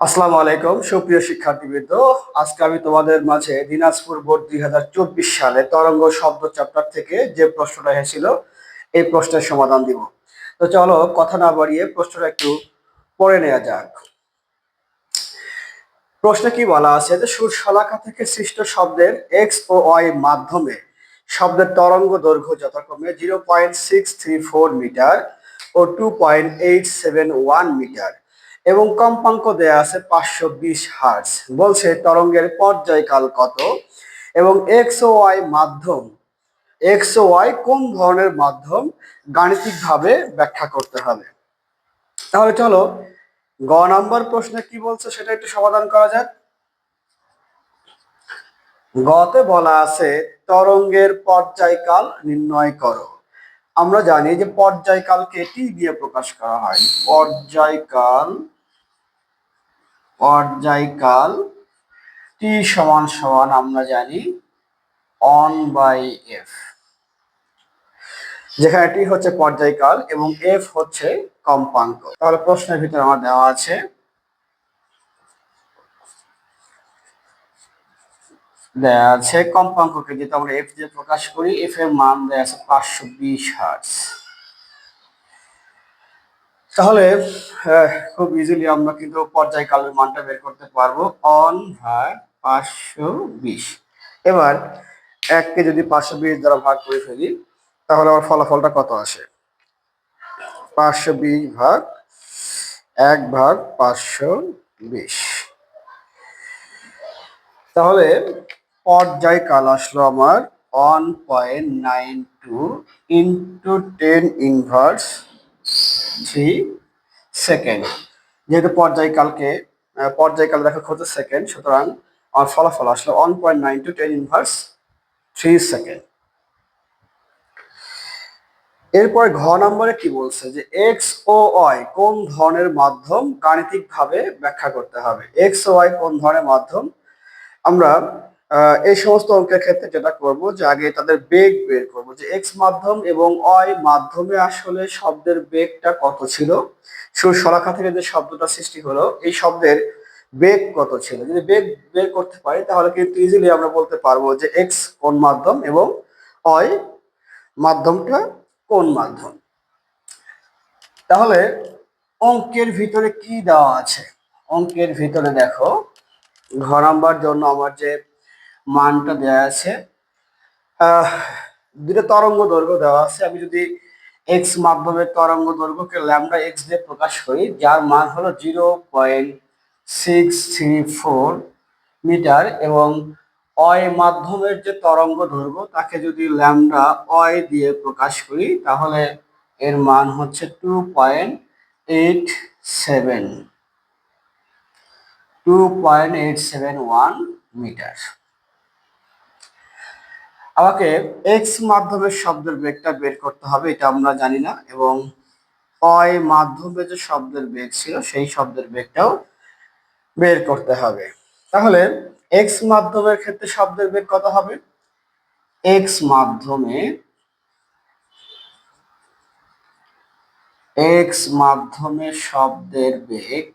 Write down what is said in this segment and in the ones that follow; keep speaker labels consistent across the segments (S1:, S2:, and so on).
S1: আসসালামু আলাইকুম সুপ্রিয় শিক্ষার্থীবৃন্দ। আজকে আমি তোমাদের মাঝে দিনাজপুর বোর্ড 2024 সালে তরঙ্গ শব্দ চ্যাপ্টার থেকে যে প্রশ্নটা এসেছিল এই প্রশ্নের সমাধান দিব। তো চলো কথা না বাড়িয়ে প্রশ্নটা একটু পড়ে নেওয়া যাক। প্রশ্নে কি বলা আছে যে সুরশলাকা থেকে সৃষ্ট শব্দের এক্স ও ওয়াই মাধ্যমে শব্দের তরঙ্গ দৈর্ঘ্য যথাক্রমে 0.634 মিটার ও 2.871 মিটার এবং কম্পাঙ্ক দেয়া আছে 520 হার্টজ। বলছে তরঙ্গের পর্যায়কাল কত এবং এক্স ও ওয়াই কোন ধরনের মাধ্যম গাণিতিকভাবে ব্যাখ্যা করতে হবে। তাহলে চলো গ নাম্বার প্রশ্নে কি বলছে সেটা একটু সমাধান করা যাক। গতে বলা আছে তরঙ্গের পর্যায়কাল নির্ণয় করো। আমরা জানি যে পর্যায়কালকে টি দিয়ে প্রকাশ করা হয়। পর্যায়কাল টি সমান সমান আমরা জানি 1/f, যেখানে টি হচ্ছে পর্যায়কাল এবং এফ হচ্ছে কম্পাঙ্ক। তাহলে প্রশ্নের ভিতরে আমার দেওয়া আছে কম্পাঙ্ককে যেটা আমরা এফ দিয়ে প্রকাশ করি, এফ এর মান দেয়া আছে 520 হার্টজ। তাহলে খুব ইজিলি আমরা কিন্তু পর্যায়কালের মানটা বের করতে পারবো 1/520। এবার 1কে যদি 520 দ্বারা ভাগ করে ফেলি তাহলে আমার ফলাফলটা কত আসে? 520 ভাগ 1/520। তাহলে পর্যায়কাল আসলো আমার 1.92 ইন্টু 10 ইনভার্স 3 সেকেন্ড। যেহেতু পর্যায়কাল দেখা হচ্ছে সেকেন্ড, সুতরাং আমার ফলাফল আসলো 1.92 10 ইনভার্স 3 সেকেন্ড। এরপর ঘ নম্বরে কি বলছে যে এক্স ও ওয়াই কোন ধরনের মাধ্যম গাণিতিকভাবে ব্যাখ্যা করতে হবে। এক্স ও ওয়াই কোন ধরনের মাধ্যম, আমরা এই সমস্ত অঙ্কের ক্ষেত্রে যেটা করব যে আগে তাদের বেগ বের করব, যে এক্স মাধ্যম এবং ওয়াই মাধ্যমে আসলে শব্দের বেগটা কত ছিল। সুরশলাকা থেকে যে শব্দটা সৃষ্টি হলো এই শব্দের বেগ কত ছিল। যদি বেগ বের করতে পারি তাহলে কিন্তু ইজিলি আমরা বলতে পারবো যে এক্স কোন মাধ্যম এবং ওয়াই মাধ্যমটা কোন মাধ্যম। তাহলে অঙ্কের ভিতরে কি দেওয়া আছে? অঙ্কের ভিতরে দেখো ঘ নাম্বার জন্য আমার যে মানটা দেওয়া আছে, দুটো তরঙ্গ দৈর্ঘ্য দেওয়া আছে। আমি যদি এক্স মাধ্যমের তরঙ্গ দৈর্ঘ্যকে ল্যামডা এক্স দিয়ে প্রকাশ করি, যার মান হলো 0.634 মিটার, এবং অয় মাধ্যমের যে তরঙ্গ দৈর্ঘ্য তাকে যদি ল্যামডা অয় দিয়ে প্রকাশ করি তাহলে এর মান হচ্ছে 2.871 মিটার। আমাকে এক্স মাধ্যমের শব্দের বেগটা বের করতে হবে, এটা আমরা জানি না, এবং অয় মাধ্যমে যে শব্দের বেগ ছিল সেই শব্দের বেগটাও বের করতে হবে। তাহলে এক্স মাধ্যমের ক্ষেত্রে শব্দের বেগ কত হবে? এক্স মাধ্যমে শব্দের বেগ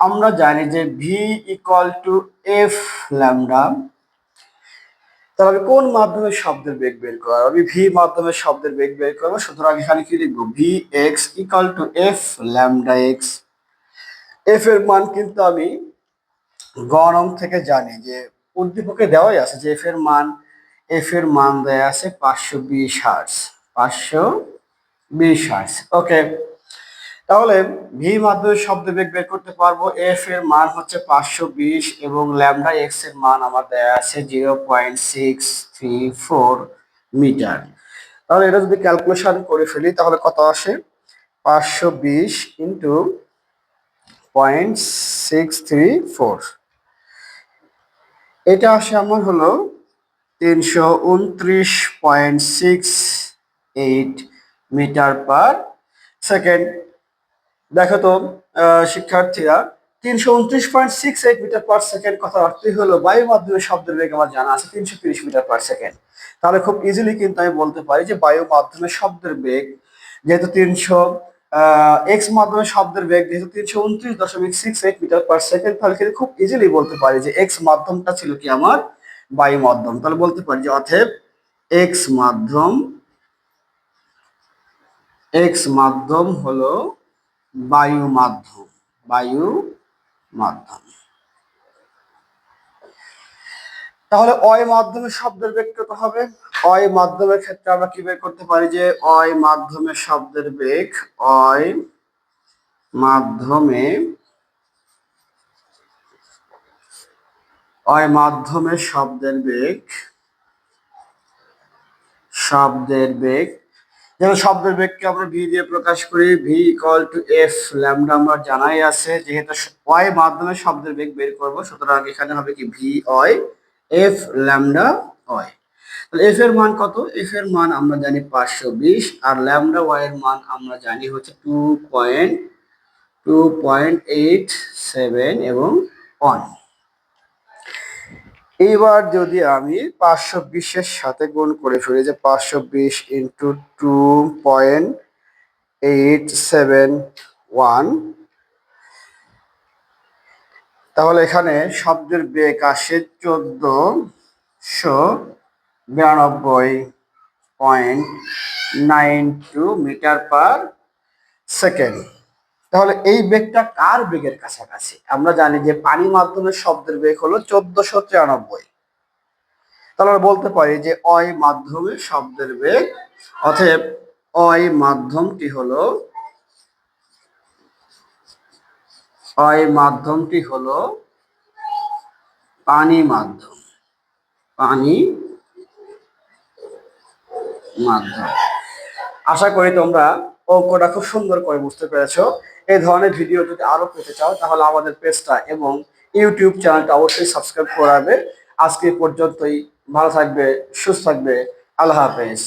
S1: আমরা জানি যে V equal to F lambda. তাহলে কোন মাধ্যমে শব্দের বেগ বের করা? আমি ভি মাধ্যমে শব্দের বেগ বের করবো, সুতরাং এখানে কি লিখবো? V x equal to F lambda x. F এর মান কিন্তু আমি গণন থেকে জানি যে উদ্দীপকে দেওয়াই আছে যে এফ এর মান দেয়া আছে 520 হার্টজ। 520 হার্টজ। ওকে, তাহলে ভি মাধ্যমে শব্দ বেগ বের করতে পারবো। এফ এর মান হচ্ছে 520 এবং ল্যামডা এক্স এর মান আমার দেয়া আছে 0.634 মিটার। তাহলে এটা যদি ক্যালকুলেশন করে ফেলি তাহলে কত আসে? 520 ইন্টু 0.634, এটা আসে আমার হলো 329.68 মিটার পার সেকেন্ড। দেখো তো শিক্ষার্থীরা, 329.68 মিটার পার সেকেন্ড কথার অর্থই হলো বায়ু মাধ্যমে শব্দের বেগ আমার জানা আছে 330 মিটার পার সেকেন্ড। তাহলে খুব ইজিলি কিন্তু আমি বলতে পারি যে বায়ু মাধ্যমে শব্দের বেগ যেহেতু এক্স মাধ্যমে শব্দের বেগ যেহেতু 329.68 মিটার পার সেকেন্ড, তাহলে কিন্তু খুব ইজিলি বলতে পারি যে এক্স মাধ্যমটা ছিল কি আমার বায়ু মাধ্যম। তাহলে বলতে পারি যে অতএব এক্স মাধ্যম হলো বায়ু মাধ্যম। বায়ু মাধ্যম। তাহলে অয় মাধ্যমে শব্দের বেগ কত হবে? অয় মাধ্যমের ক্ষেত্রে আমরা কি বের করতে পারি যে অয় মাধ্যমে শব্দের বেগ, অয় মাধ্যমে শব্দের বেগ যেমন শব্দের বেগকে আমরা ভি দিয়ে প্রকাশ করি, V equal to F lambda আমরা জানাই আছে। যেহেতু অয় মাধ্যমে শব্দের বেগ বের করব, সুতরাং এখানে হবে কি ভি অয় এফ ল্যামডা অয়। তাহলে এফ এর মান কত? এফ এর মান আমরা জানি 520, আর ল্যামডা ওয়াই এর মান আমরা জানি হচ্ছে 2.87 এবং 1। এইবার যদি আমি 520-এর সাথে গুণ করে ফেলি যে 520 ইন্টু 2.871, তাহলে এখানে শব্দের বেগ আসে 1492.92 মিটার পার সেকেন্ড। তাহলে এই বেগটা কার বেগের কাছাকাছি? আমরা জানি যে পানি মাধ্যমের শব্দের বেগ হলো 1493। তাহলে আমরা বলতে পারি যে অয় মাধ্যমে শব্দের বেগ, অতএব অয় মাধ্যমটি হলো পানি মাধ্যম। আশা করি তোমরা অঙ্কটা খুব সুন্দর করে বুঝতে পেরেছো। এই ধরনের ভিডিও যদি আরো পেতে চাও তাহলে আমাদের পেজটা এবং ইউটিউব চ্যানেলটা অবশ্যই সাবস্ক্রাইব করাবে। আজকে পর্যন্তই। ভালো থাকবে, সুস্থ থাকবে। আল্লাহ হাফেজ।